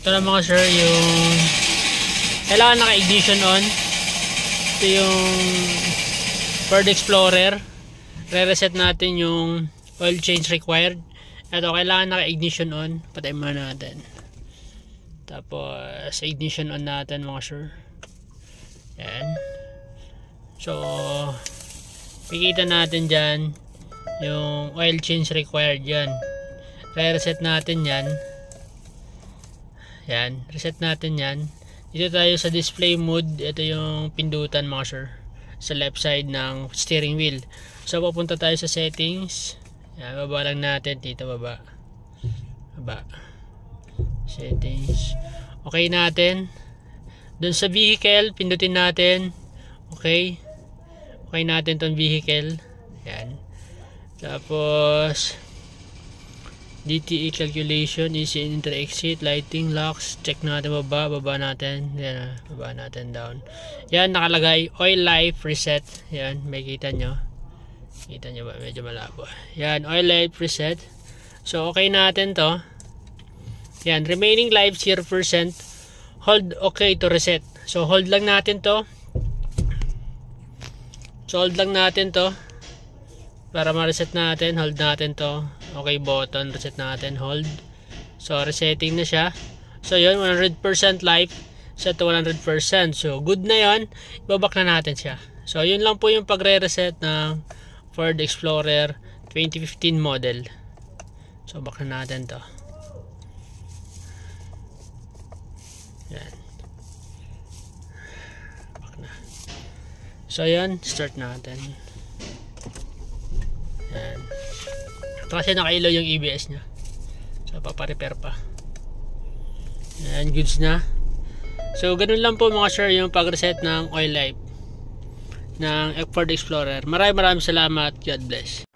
Ito na mga sir, yung kailangan naka-ignition on. Ito yung Ford Explorer. Re-reset natin yung oil change required. Ito, kailangan naka-ignition on. Patayin muna natin. Tapos, ignition on natin mga sir. Yan. So, makikita natin dyan yung oil change required yan. Re-reset natin yan. Yan, reset natin yan. Dito tayo sa display mode. Ito yung pindutan mga sir, sa left side ng steering wheel. So pupunta tayo sa settings. Yan, baba lang natin dito, baba settings. Okay natin. Doon sa vehicle, pindutin natin. Okay natin tong vehicle. Yan. Tapos DTE calculation, easy enter exit, lighting, locks, check natin baba natin. Yan, baba natin down. Yan, nakalagay oil life reset. Yan, may kita nyo ba? Medyo malabo. Yan, oil life reset. So okay natin to. Yan, remaining life 0%. Hold okay to reset. So hold lang natin to. Para ma-reset natin, hold natin to. Okay button, reset natin, hold. So resetting na siya. So yun, 100% life, set to 100%. So good na yun, ibabak na natin siya. So yun lang po yung pagre-reset ng Ford Explorer 2015 model. So back na natin to. Yan. Back na. So yun, start natin. Yan. Ito kasi nakailaw yung EBS nya. So paparepair pa. Yan, goods na. So ganun lang po mga sir yung pag-reset ng oil life ng Ford Explorer. Maraming salamat. God bless.